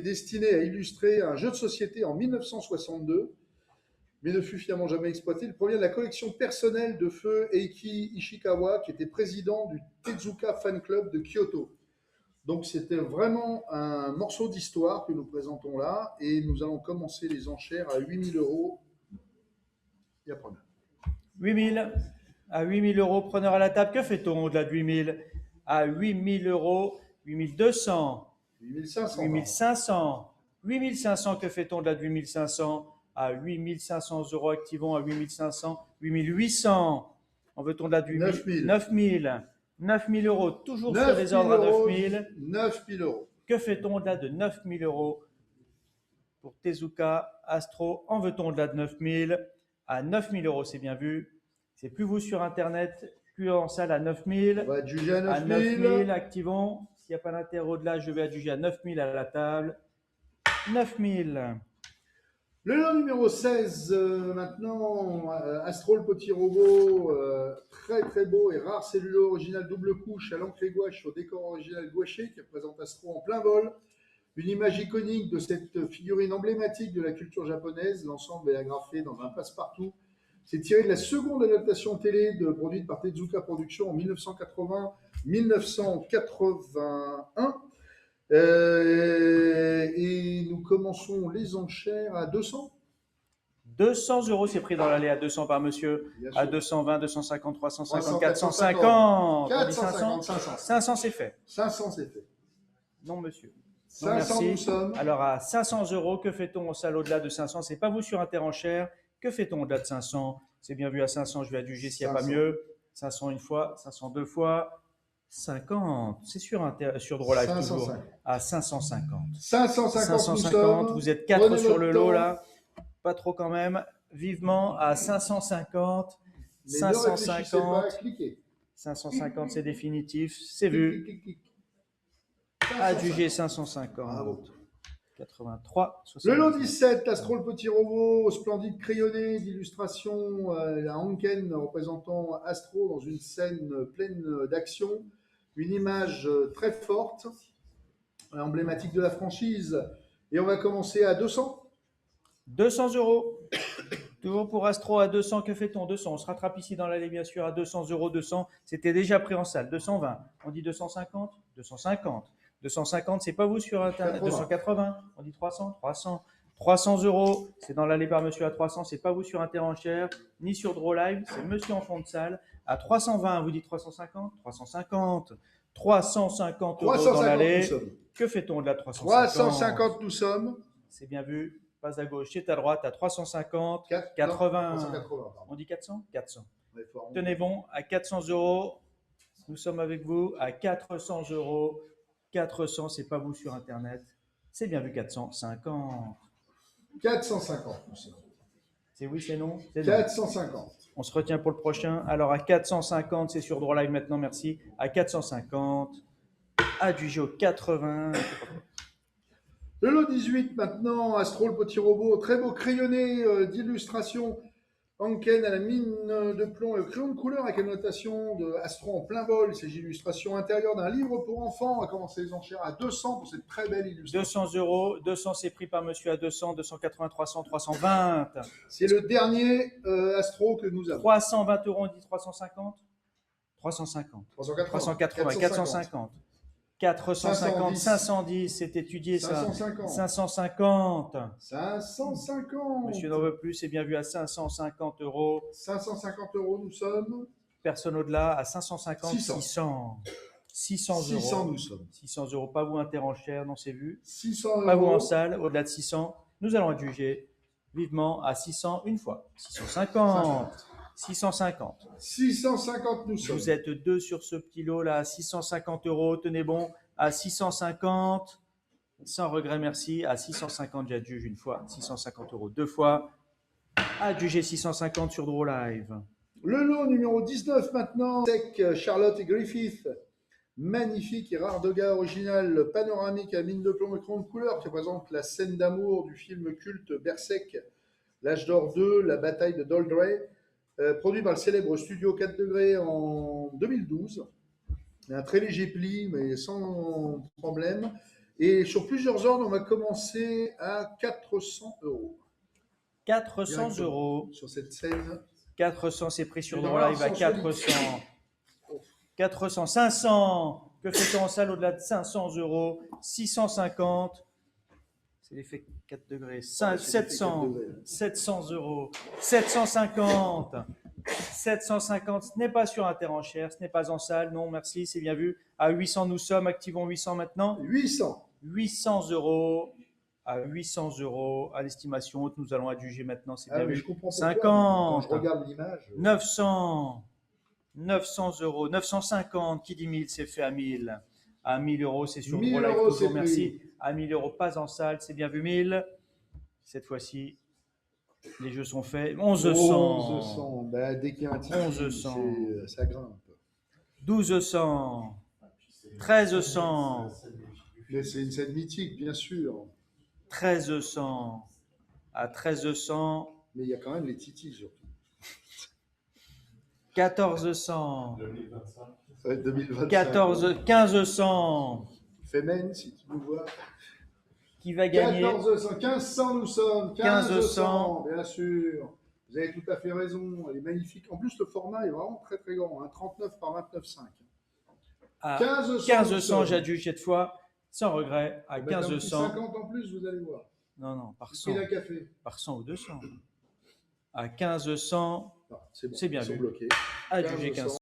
destiné à illustrer un jeu de société en 1962, mais ne fut finalement jamais exploité. Il provient de la collection personnelle de feu Eiki Ishikawa, qui était président du Tezuka Fan Club de Kyoto. Donc c'était vraiment un morceau d'histoire que nous présentons là, et nous allons commencer les enchères à 8000 euros. Et après. 8000. À 8000 euros, preneur à la table. Que fait-on au-delà de 8000? À 8000 euros, 8200. 8500. 8500. 8500, que fait-on au-delà de 8500? À 8500 euros, activons à 8500. 8800. En veut-on au-delà de 8000? 9000. 9000 euros, toujours sur les ordres à 9000. 9000 euros. Que fait-on au-delà de 9000 euros pour Tezuka, Astro? En veut-on au-delà de 9000? À 9000 euros, c'est bien vu. C'est plus vous sur Internet, plus en salle à 9000. On va adjuger à 9000. À 9000, activons. S'il n'y a pas d'intérêt au-delà, je vais adjuger à 9000 à la table. 9000. Le lot numéro 16, maintenant, Astro, le petit robot, très très beau et rare cellulo original double couche à l'encre et gouache au décor original gouaché qui représente Astro en plein vol. Une image iconique de cette figurine emblématique de la culture japonaise. L'ensemble est agrafé dans un passe-partout. C'est tiré de la seconde adaptation télé produite par Tezuka Productions en 1980-1981. Et nous commençons les enchères à 200. 200 euros, c'est pris dans l'allée à 200 par monsieur. À 220, 250, 350, 450. 450, 500. 500, c'est fait. 500, c'est fait. Non, monsieur. Non, 500, merci. Nous sommes. Alors, à 500 euros, que fait-on au salle au-delà de 500? C'est pas vous sur un terrain cher. Que fait-on au-delà de 500? C'est bien vu à 500, je vais adjuger s'il n'y a pas mieux. 500 une fois, 500 deux fois. 50, c'est sur Draw Live toujours. À 550. 550, vous êtes 4 sur le lot là. Pas trop quand même. Vivement à 550. 550. 550, c'est définitif. C'est vu. Adjugé 550. 83, 70. Le lot 17, Astro, le petit robot, splendide crayonné d'illustration, la Hanken représentant Astro dans une scène pleine d'action. Une image très forte, emblématique de la franchise. Et on va commencer à 200. 200 euros. Toujours pour Astro à 200, que fait-on? 200, on se rattrape ici dans l'allée bien sûr à 200 euros, 200, c'était déjà pris en salle. 220, on dit 250, 250. 250, c'est pas vous sur Internet. 280, on dit 300, 300. 300 euros, c'est dans l'allée par monsieur à 300, c'est pas vous sur un terrain cher, ni sur Draw Live, c'est monsieur en fond de salle. À 320, vous dites 350, 350. 350 euros dans l'allée. Que fait-on de la 350? 350, nous sommes. C'est bien vu. Passe à gauche, c'est à droite, à 350, 80. Non, 380 on dit 400? 400. Tenez bon, à 400 euros, nous sommes avec vous, à 400 euros. 400, c'est pas vous sur Internet. C'est bien vu, 450. 450, nous sommes. C'est oui, c'est non? 450. On se retient pour le prochain. Alors, à 450, c'est sur Draw Live maintenant, merci. À 450, adjugé au 80. Le lot 18 maintenant, Astro, le petit robot, très beau crayonné d'illustration. Hanken à la mine de plomb et au crayon de couleur avec une notation de Astro en plein vol. C'est l'illustration intérieure d'un livre pour enfants. On va commencer les enchères à 200 pour cette très belle illustration. 200 euros. 200, c'est pris par monsieur à 200, 280, 300, 320. C'est le dernier Astro que nous avons. 320 euros, on dit 350? 350. 380, 450. 450, 510, c'est étudié ça. 550. 550. 550. Monsieur n'en veut plus, c'est bien vu à 550 euros. 550 euros, nous sommes. Personne au-delà, à 550, 600. 600 euros. 600, nous sommes. 600 euros, pas vous un en chair, non, c'est vu. 600 euros. Pas vous en salle, au-delà de 600. Nous allons adjuger vivement à 600 une fois. 650. 650. 650, nous sommes. Vous êtes deux sur ce petit lot là, à 650 euros. Tenez bon, à 650. Sans regret, merci. À 650, j'adjuge une fois. 650 euros deux fois. Adjugé 650 sur Draw Live. Le lot numéro 19 maintenant. Sec, Charlotte et Griffith. Magnifique et rare Doga original panoramique à mine de plomb et crayon de couleur qui représente la scène d'amour du film culte Berserk, L'Âge d'Or 2, la bataille de Doldrey. Produit par le célèbre studio 4 degrés en 2012. Un très léger pli, mais sans problème. Et sur plusieurs ordres, on va commencer à 400 euros. 400 Directement. euros. Sur cette scène. 400, c'est pris sur Une Draw Live à relation 400. 400, 500. Que fait-on en salle au-delà de 500 euros? 650. C'est l'effet 4 degrés. 700. 700 euros. 750. 750. Ce n'est pas sur Interenchère. Ce n'est pas en salle. Non, merci. C'est bien vu. À 800, nous sommes. Activons 800 maintenant. 800. 800 euros. À 800 euros. À l'estimation haute, nous allons adjuger maintenant. C'est bien mais vu. je comprends pourquoi, 50. quand je regarde l'image. 900. 900 euros. 950. Qui dit 1000, c'est fait à 1000. À 1000 euros, c'est sur 1000 Draw Live. euros, Toujours c'est merci. À 1000 euros, pas en salle. C'est bien vu 1000. Cette fois-ci, les jeux sont faits. 1100. 1100. Bah, dès qu'il y a un titre, 1100. ça grimpe. 1200. 1300. Mais c'est une scène mythique, bien sûr. 1300. À 1300. Mais il y a quand même les titis, surtout. 1400. Ça va être 2025. 1500. Femen, si tu nous vois. Qui va gagner? 1400, 1500 nous sommes. 1500. 1500, bien sûr. Vous avez tout à fait raison. Elle est magnifique. En plus, le format est vraiment très très grand. Hein, 39 par 29,5. À 1500. 1500, j'adjuge cette fois, sans regret. À Ben, 1500. 50 en plus, vous allez voir. Non, par 100. Il a café. Par 100 ou 200. À 1500, Non, c'est bon, c'est bien ils sont vu. bloqués. Adjugé 1500. 1500.